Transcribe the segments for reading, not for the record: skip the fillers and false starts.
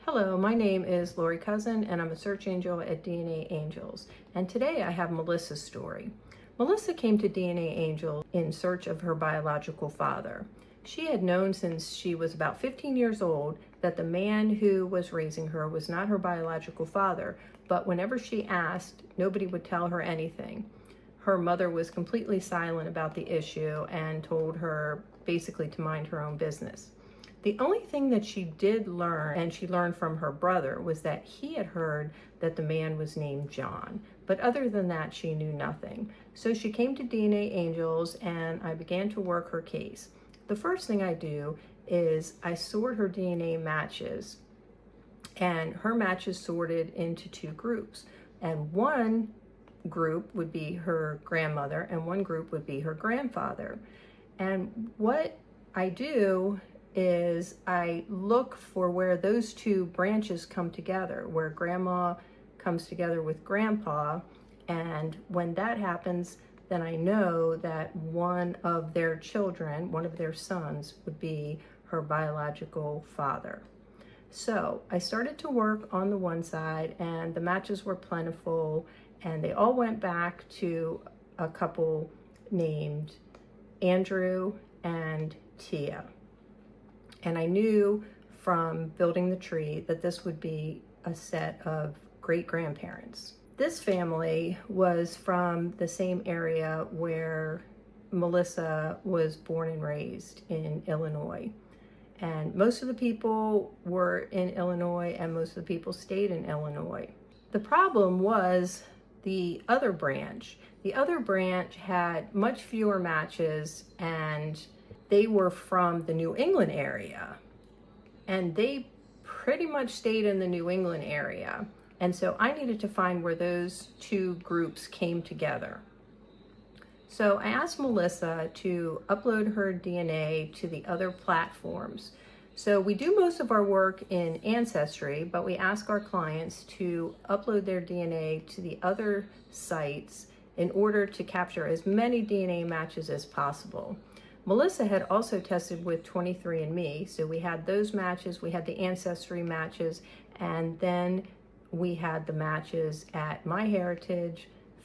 Hello, my name is Lori Cousin and I'm a search angel at DNAngels. And today I have Melissa's story. Melissa came to DNAngels in search of her biological father. She had known since she was about 15 years old that the man who was raising her was not her biological father, but whenever she asked, nobody would tell her anything. Her mother was completely silent about the issue and told her basically to mind her own business. The only thing that she did learn, and she learned from her brother, was that he had heard that the man was named John. But other than that, she knew nothing. So she came to DNAngels and I began to work her case. The first thing I do is I sort her DNA matches, and her matches sorted into two groups. And one group would be her grandmother and one group would be her grandfather. And what I do is I look for where those two branches come together, where grandma comes together with grandpa, and when that happens, then I know that one of their children, one of their sons, would be her biological father. So I started to work on the one side and the matches were plentiful and they all went back to a couple named Andrew and Tia. And I knew from building the tree that this would be a set of great-grandparents. This family was from the same area where Melissa was born and raised in Illinois. And most of the people were in Illinois and most of the people stayed in Illinois. The problem was the other branch. The other branch had much fewer matches and they were from the New England area, and they pretty much stayed in the New England area. And so I needed to find where those two groups came together. So I asked Melissa to upload her DNA to the other platforms. So we do most of our work in Ancestry, but we ask our clients to upload their DNA to the other sites in order to capture as many DNA matches as possible. Melissa had also tested with 23andMe, so we had those matches, we had the Ancestry matches, and then we had the matches at MyHeritage,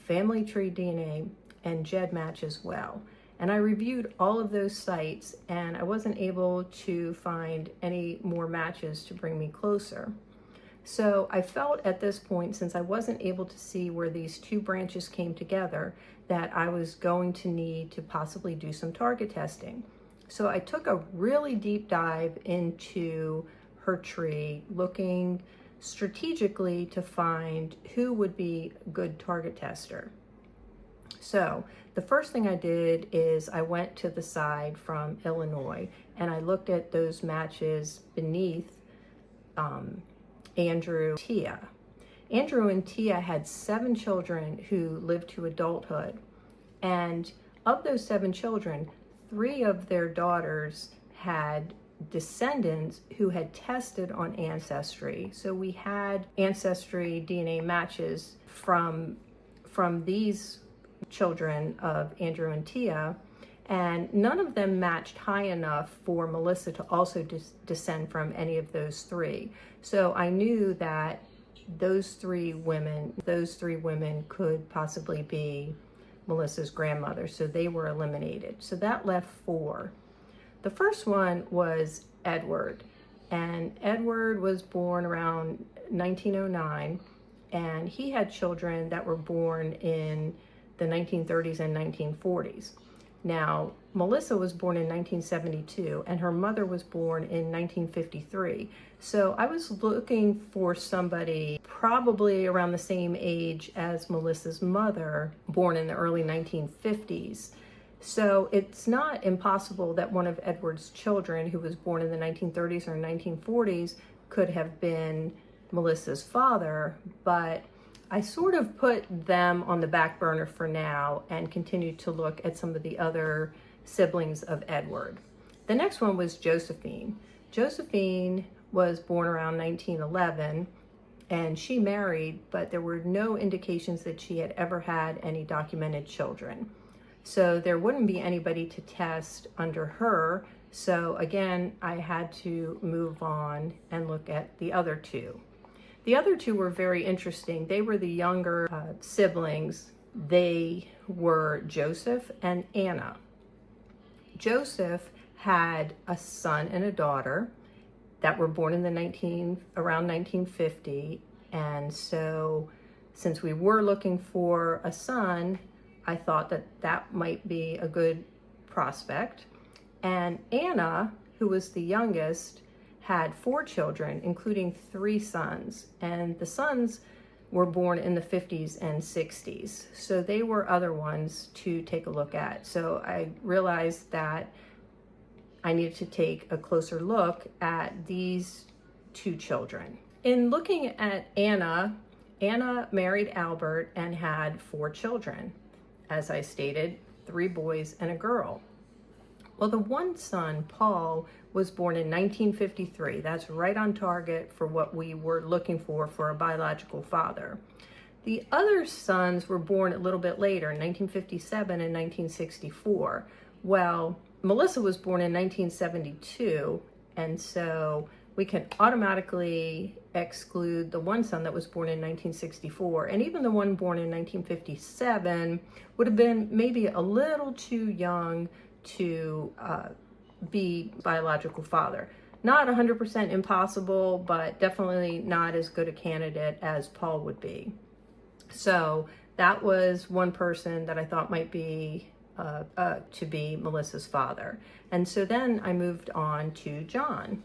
Family Tree DNA, and GEDmatch as well. And I reviewed all of those sites and I wasn't able to find any more matches to bring me closer. So I felt at this point, since I wasn't able to see where these two branches came together, that I was going to need to possibly do some target testing. So I took a really deep dive into her tree, looking strategically to find who would be a good target tester. So the first thing I did is I went to the side from Illinois and I looked at those matches beneath Andrew and Tia. Andrew and Tia had 7 children who lived to adulthood. And of those 7 children, 3 of their daughters had descendants who had tested on Ancestry. So we had Ancestry DNA matches from these children of Andrew and Tia, and none of them matched high enough for Melissa to also descend from any of those 3. So I knew that those three women could possibly be Melissa's grandmother, so they were eliminated. So that left 4. The first one was Edward, and Edward was born around 1909, and he had children that were born in the 1930s and 1940s. Now, Melissa was born in 1972 and her mother was born in 1953. So I was looking for somebody probably around the same age as Melissa's mother, born in the early 1950s. So it's not impossible that one of Edward's children, who was born in the 1930s or 1940s, could have been Melissa's father, but I sort of put them on the back burner for now and continued to look at some of the other siblings of Edward. The next one was Josephine. Josephine was born around 1911 and she married, but there were no indications that she had ever had any documented children. So there wouldn't be anybody to test under her So again, I had to move on and look at the other two. The other two were very interesting. They were the younger siblings. They were Joseph and Anna. Joseph had a son and a daughter that were born in around 1950. And so since we were looking for a son, I thought that that might be a good prospect. And Anna, who was the youngest, had 4 children, including 3 sons. And the sons were born in the 50s and 60s. So they were other ones to take a look at. So I realized that I needed to take a closer look at these 2 children. In looking at Anna, Anna married Albert and had 4 children. As I stated, 3 boys and a girl. Well, the one son, Paul, was born in 1953. That's right on target for what we were looking for a biological father. The other sons were born a little bit later, in 1957 and 1964. Well, Melissa was born in 1972, and so we can automatically exclude the one son that was born in 1964. And even the one born in 1957 would have been maybe a little too young to be biological father. Not 100% impossible, but definitely not as good a candidate as Paul would be. So that was one person that I thought might be to be Melissa's father. And so then I moved on to John.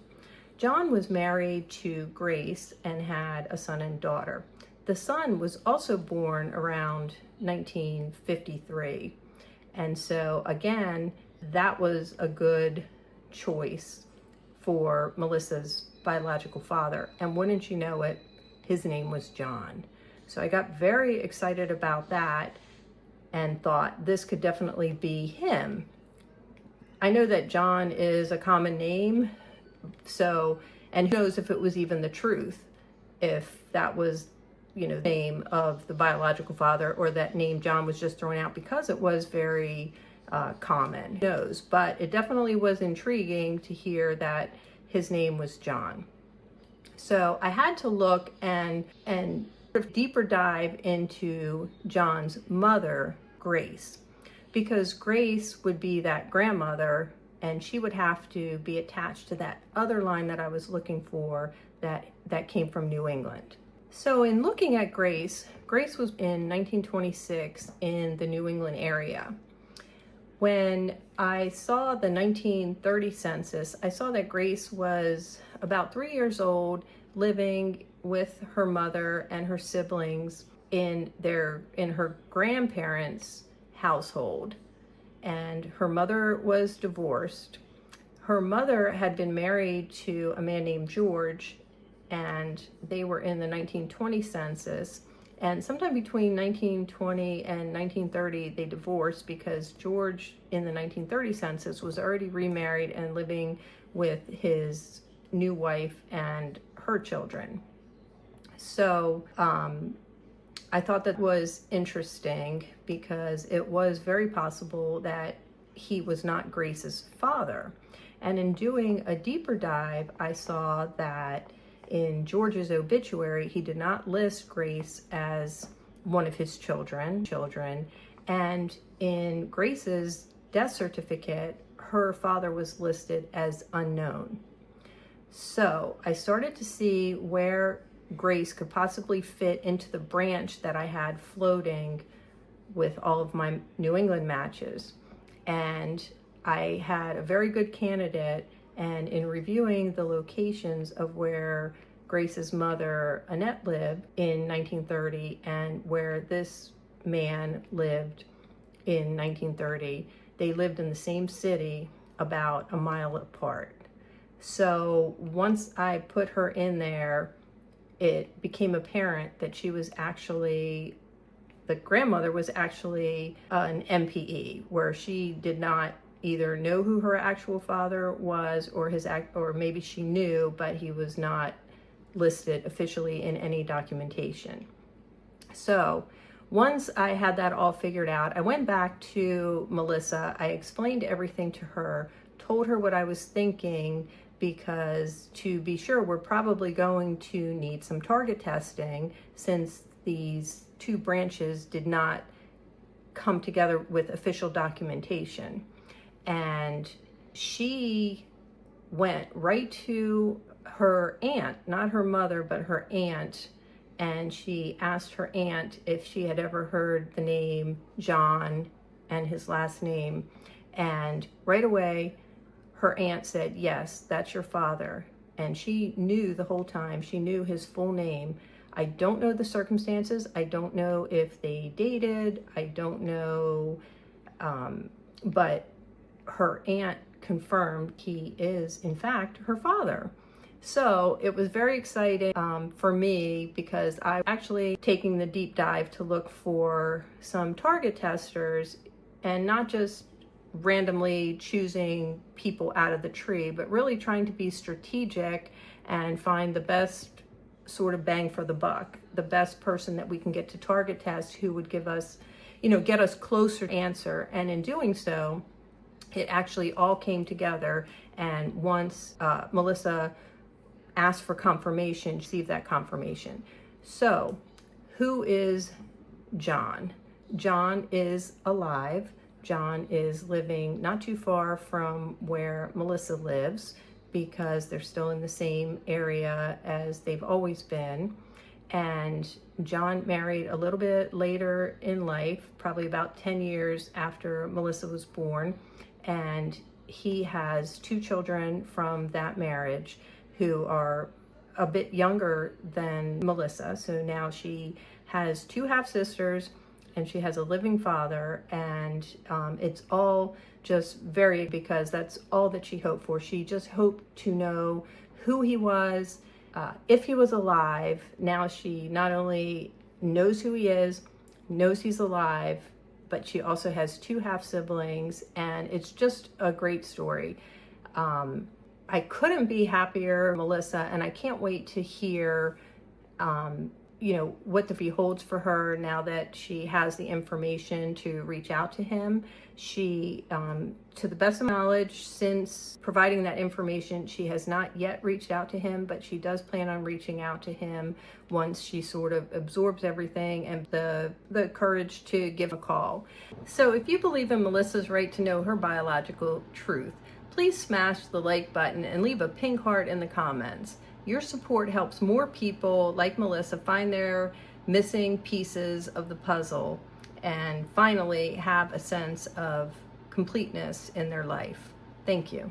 John was married to Grace and had a son and daughter. The son was also born around 1953. And so again, that was a good choice for Melissa's biological father. And wouldn't you know it, his name was John. So I got very excited about that and thought this could definitely be him. I know that John is a common name, so, and who knows if it was even the truth, if that was, the name of the biological father, or that name John was just thrown out because it was very common. Who knows? But it definitely was intriguing to hear that his name was John. So I had to look and deeper dive into John's mother, Grace, because Grace would be that grandmother, and she would have to be attached to that other line that I was looking for that came from New England. So in looking at Grace was in 1926 in the New England area. When I saw the 1930 census, I saw that Grace was about 3 years old, living with her mother and her siblings in her grandparents' household. And her mother was divorced. Her mother had been married to a man named George, and they were in the 1920 census. And sometime between 1920 and 1930, they divorced because George in the 1930 census was already remarried and living with his new wife and her children. So I thought that was interesting because it was very possible that he was not Grace's father. And in doing a deeper dive, I saw that in George's obituary, he did not list Grace as one of his children. And in Grace's death certificate, her father was listed as unknown. So I started to see where Grace could possibly fit into the branch that I had floating with all of my New England matches. And I had a very good candidate, and in reviewing the locations of where Grace's mother, Annette, lived in 1930 and where this man lived in 1930, they lived in the same city about a mile apart. So once I put her in there, it became apparent that she was actually, the grandmother was actually an MPE, where she did not either know who her actual father was, or maybe she knew, but he was not listed officially in any documentation. So once I had that all figured out, I went back to Melissa. I explained everything to her, told her what I was thinking, because to be sure, we're probably going to need some target testing since these two branches did not come together with official documentation. And she went right to her aunt, not her mother, but her aunt, and she asked her aunt if she had ever heard the name John and his last name. And right away, her aunt said, yes, that's your father. And she knew the whole time, she knew his full name. I don't know the circumstances. I don't know if they dated. I don't know, but her aunt confirmed he is, in fact, her father. So it was very exciting for me, because I'm actually taking the deep dive to look for some target testers, and not just randomly choosing people out of the tree, but really trying to be strategic and find the best sort of bang for the buck, the best person that we can get to target test who would give us, get us closer to answer. And in doing so, it actually all came together. And once Melissa asked for confirmation, received that confirmation. So who is John? John is alive. John is living not too far from where Melissa lives, because they're still in the same area as they've always been. And John married a little bit later in life, probably about 10 years after Melissa was born. And he has two children from that marriage who are a bit younger than Melissa. So now she has two half-sisters, and she has a living father, and it's all just very, because that's all that she hoped for. She just hoped to know who he was, if he was alive. Now she not only knows who he is, knows he's alive, but she also has two half-siblings, and it's just a great story. I couldn't be happier, Melissa, and I can't wait to hear what the future holds for her now that she has the information to reach out to him. She, to the best of my knowledge, since providing that information, she has not yet reached out to him, but she does plan on reaching out to him once she sort of absorbs everything and the courage to give a call. So if you believe in Melissa's right to know her biological truth, please smash the like button and leave a pink heart in the comments. Your support helps more people like Melissa find their missing pieces of the puzzle and finally have a sense of completeness in their life. Thank you.